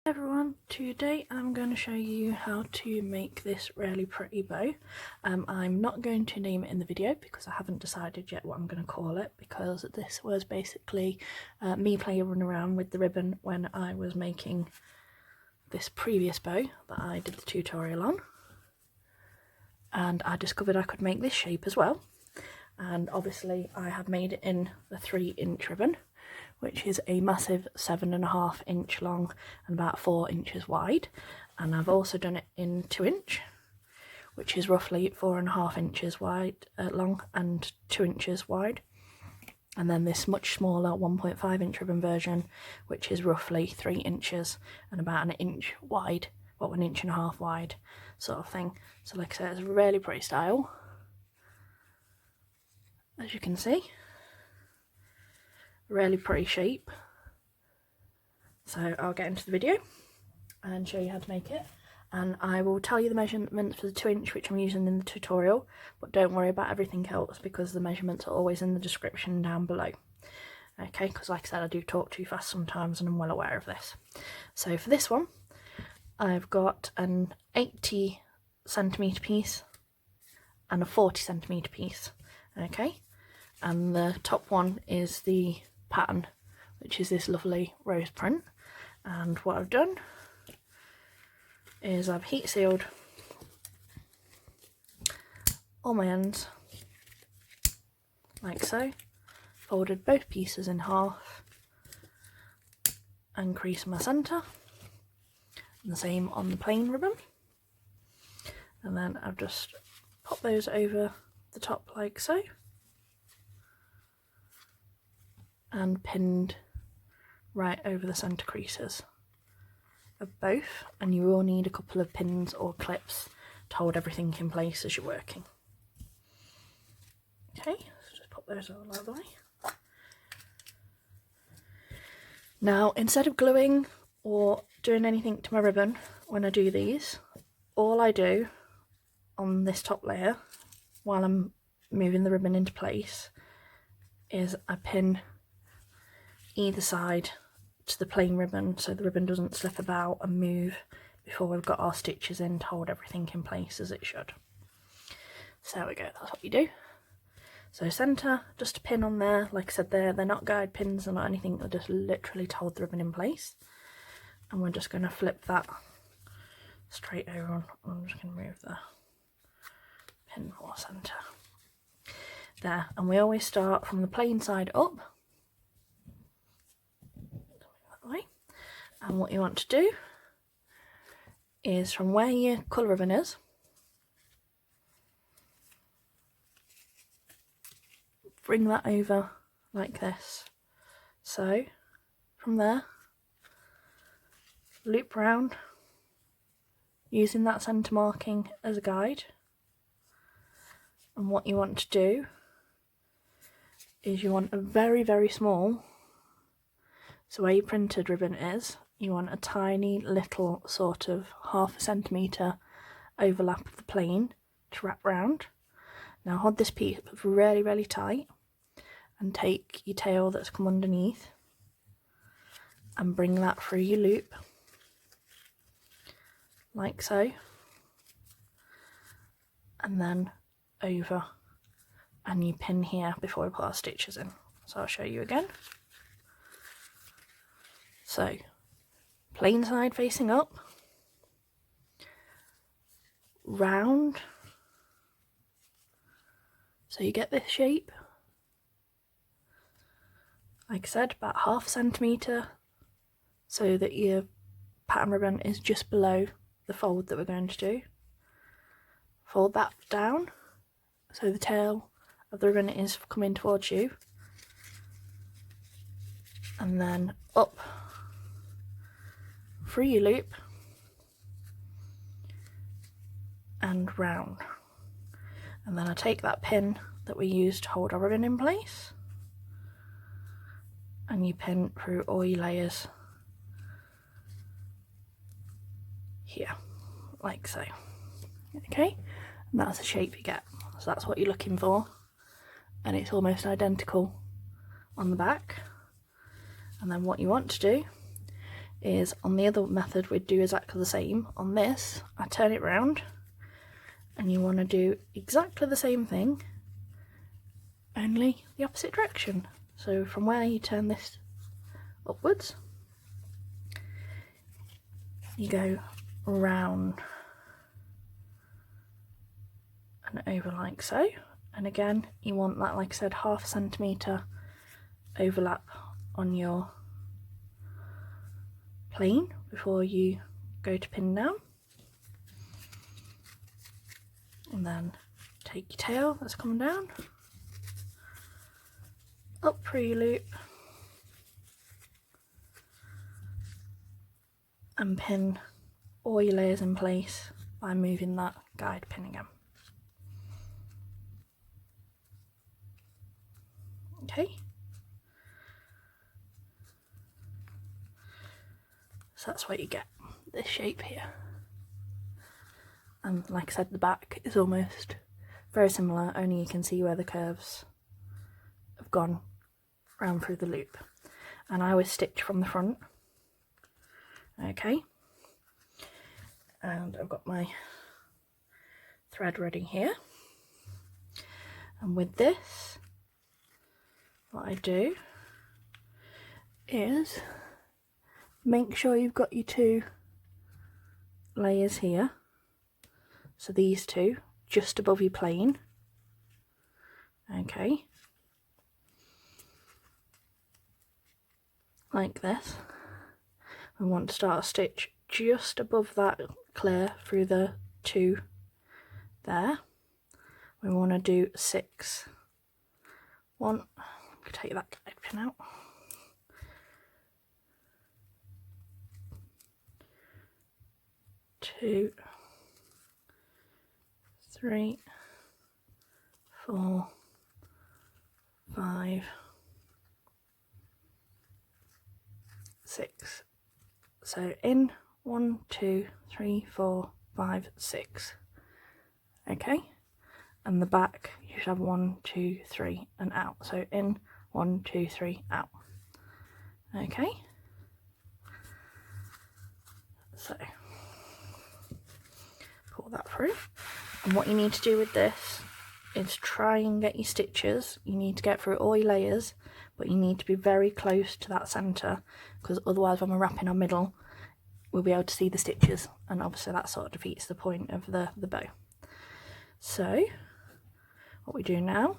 Everyone, today I'm going to show you how to make this really pretty bow. I'm not going to name it in the video because I haven't decided yet what I'm going to call it, because this was basically me playing around with the ribbon when I was making this previous bow that I did the tutorial on, and I discovered I could make this shape as well. And obviously I have made it in the 3-inch ribbon, which is a massive 7.5 inch long and about 4 inches wide, and I've also done it in 2-inch, which is roughly 4.5 inches wide long and 2 inches wide, and then this much smaller 1.5 inch ribbon version, which is roughly 3 inches and about 1 inch wide, well, 1.5 inches wide sort of thing. So like I said, it's a really pretty style, as you can see. Really pretty shape. So I'll get into the video and show you how to make it, and I will tell you the measurements for the 2-inch, which I'm using in the tutorial, but don't worry about everything else because the measurements are always in the description down below. Okay, because like I said, I do talk too fast sometimes and I'm well aware of this. So for this one, I've got an 80cm piece and a 40cm piece. Okay, and the top one is the pattern, which is this lovely rose print, and what I've done is I've heat sealed all my ends like so, folded both pieces in half and creased my centre, and the same on the plain ribbon, and then I've just popped those over the top like so and pinned right over the centre creases of both, and you will need a couple of pins or clips to hold everything in place as you're working. Okay, so just pop those all out of the way. Now, instead of gluing or doing anything to my ribbon when I do these, all I do on this top layer while I'm moving the ribbon into place is I pin either side to the plain ribbon so the ribbon doesn't slip about and move before we've got our stitches in to hold everything in place as it should. So there we go, that's what we do. So centre, just a pin on there, like I said, they're not guide pins, they're not anything, they're just literally to hold the ribbon in place. And we're just going to flip that straight over. I'm just going to move the pin more centre. There, and we always start from the plain side up. And what you want to do is from where your colour ribbon is, bring that over like this. So from there, loop round using that centre marking as a guide, and what you want to do is you want a very small, so where your printed ribbon is, you want a tiny little sort of 1/2 centimetre overlap of the plain to wrap round. Now hold this piece really tight and take your tail that's come underneath and bring that through your loop like so, and then over, and you pin here before we put our stitches in. So I'll show you again. So plain side facing up, round, so you get this shape, like I said, about 1/2 centimetre, so that your pattern ribbon is just below the fold that we're going to do. Fold that down so the tail of the ribbon is coming towards you, and then up through your loop and round, and then I take that pin that we used to hold our ribbon in place and you pin through all your layers here like so. Okay, and that's the shape you get, so that's what you're looking for, and it's almost identical on the back. And then what you want to do is on the other method we'd do exactly the same. On this, I turn it round, and you want to do exactly the same thing, only the opposite direction. So from where you turn this upwards, you go round and over like so. And again, you want that, like I said, 1/2 centimetre overlap on your plane before you go to pin down. And then take your tail that's coming down, up through your loop, and pin all your layers in place by moving that guide pin again. Okay, so that's what you get, this shape here. And like I said, the back is almost very similar, only you can see where the curves have gone round through the loop. And I always stitch from the front. Okay, and I've got my thread ready here, and with this, what I do is make sure you've got your 2 layers here, so these 2 just above your plane. Okay, like this. We want to start a stitch just above that clear through the 2 there. We want to do 6. 1, take that guide pin out. 2, 3, 4, 5, 6. So in 1, 2, 3, 4, 5, 6. Okay, and the back you should have 1, 2, 3 and out. So in 1, 2, 3 out. Okay, so pull that through, and what you need to do with this is try and get your stitches. You need to get through all your layers, but you need to be very close to that centre, because otherwise when we're wrapping our middle we'll be able to see the stitches, and obviously that sort of defeats the point of the bow. So what we do now,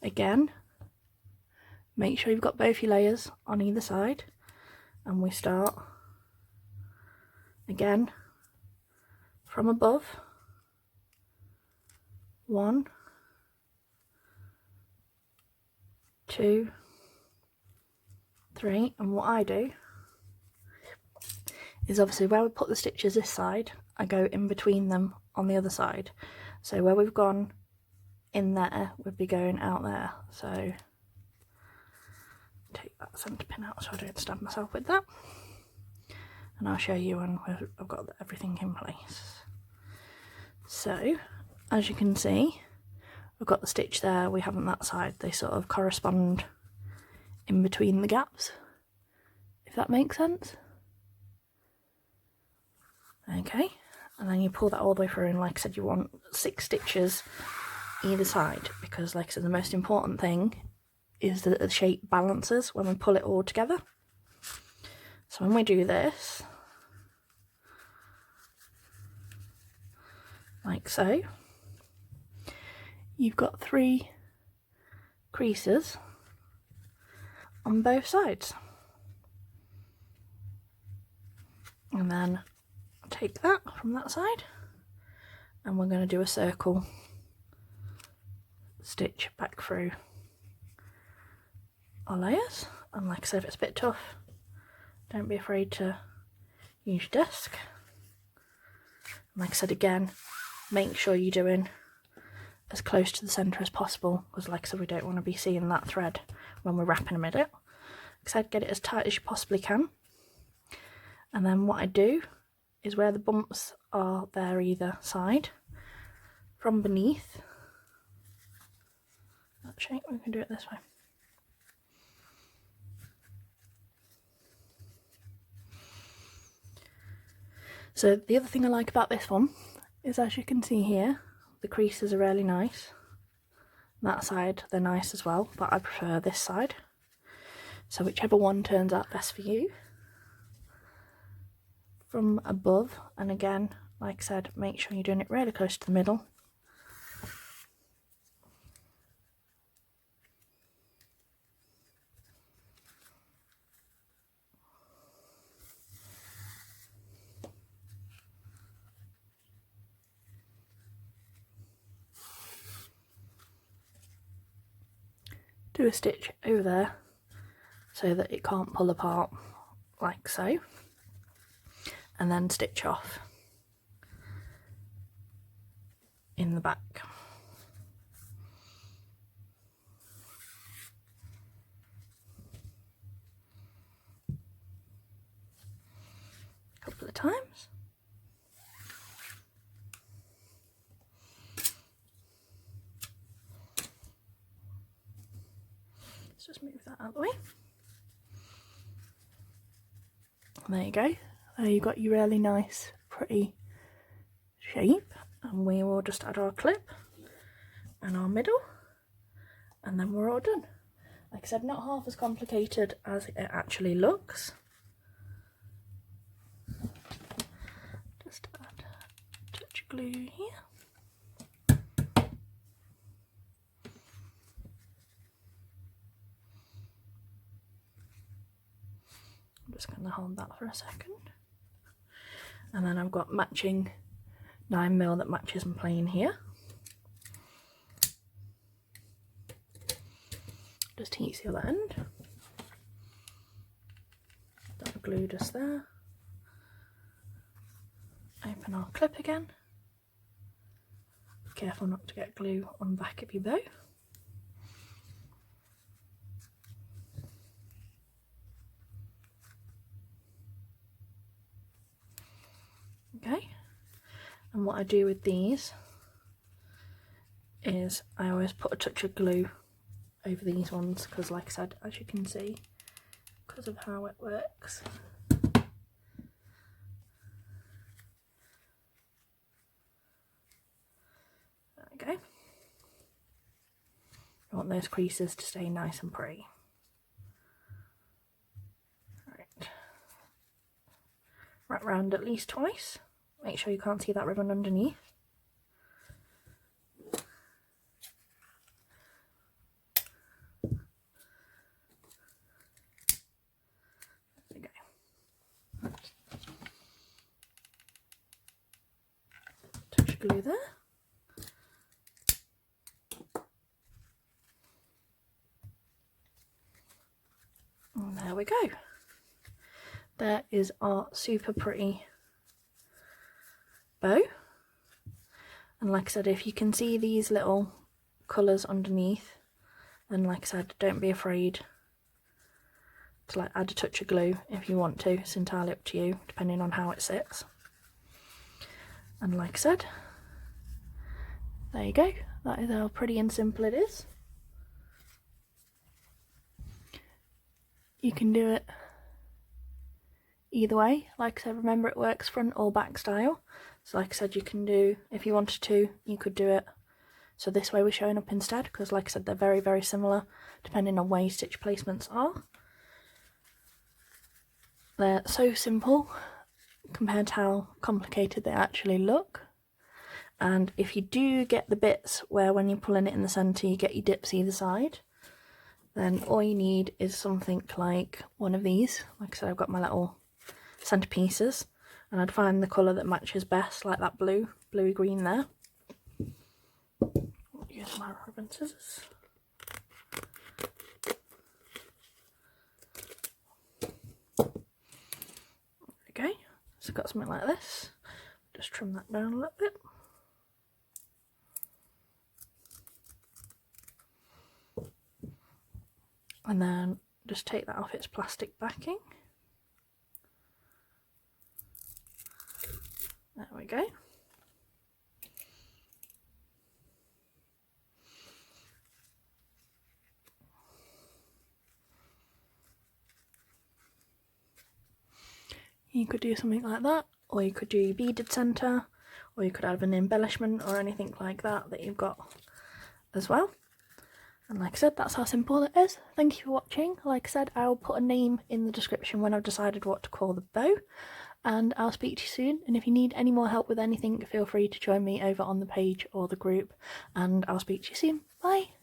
again, make sure you've got both your layers on either side, and we start again from above. 1, 2, 3, and what I do is obviously where we put the stitches this side, I go in between them on the other side. So where we've gone in there, we'd be going out there. So take that centre pin out so I don't stab myself with that. And I'll show you when I've got everything in place. So as you can see, we've got the stitch there, we haven't that side. They sort of correspond in between the gaps, if that makes sense. Okay, and then you pull that all the way through, and like I said, you want 6 stitches either side, because like I said, the most important thing is that the shape balances when we pull it all together. So when we do this, like so, you've got 3 creases on both sides, and then take that from that side, and we're going to do a circle stitch back through our layers. And like I said, if it's a bit tough, don't be afraid to use your desk. And like I said again, make sure you're doing as close to the centre as possible, because like I said, we don't want to be seeing that thread when we're wrapping them in it. Like I said, get it as tight as you possibly can. And then what I do is where the bumps are there either side, from beneath, actually we can do it this way, So the other thing I like about this one is, as you can see here, the creases are really nice. That side they're nice as well, but I prefer this side. So whichever one turns out best for you. From above, and again, like I said, make sure you're doing it really close to the middle. Do a stitch over there so that it can't pull apart, like so, and then stitch off in the back. A couple of times. Let's just move that out of the way. And there you go. There you've got your really nice, pretty shape. And we will just add our clip and our middle, and then we're all done. Like I said, not half as complicated as it actually looks. Just add a touch of glue here. I'm just going to hold that for a second. And then I've got matching 9mm that matches my plain here. Just heat the other end. That glue just there. Open our clip again. Be careful not to get glue on the back of your bow. Okay, and what I do with these is I always put a touch of glue over these ones, because like I said, as you can see, because of how it works, there we go. I want those creases to stay nice and pretty. Right, wrap round at least twice. Make sure you can't see that ribbon underneath. There we go. Touch of glue there. And there we go. There is our super pretty bow. And like I said, if you can see these little colours underneath, then like I said, don't be afraid to like add a touch of glue if you want to. It's entirely up to you, depending on how it sits. And like I said, there you go. That is how pretty and simple it is. You can do it either way. Like I said, remember it works front or back style. So like I said, you can do, if you wanted to, you could do it so this way we're showing up instead, because like I said, they're very, very similar depending on where your stitch placements are. They're so simple compared to how complicated they actually look. And if you do get the bits where when you're pulling it in the centre you get your dips either side, then all you need is something like one of these. Like I said, I've got my little centre pieces, and I'd find the colour that matches best, like that bluey green there. I'll use my ribbon scissors. Okay, so I've got something like this. Just trim that down a little bit. And then just take that off its plastic backing. There we go. You could do something like that, or you could do beaded centre, or you could have an embellishment or anything like that you've got as well. And like I said, that's how simple it is. Thank you for watching. Like I said, I'll put a name in the description when I've decided what to call the bow, and I'll speak to you soon. And if you need any more help with anything, feel free to join me over on the page or the group, and I'll speak to you soon. Bye!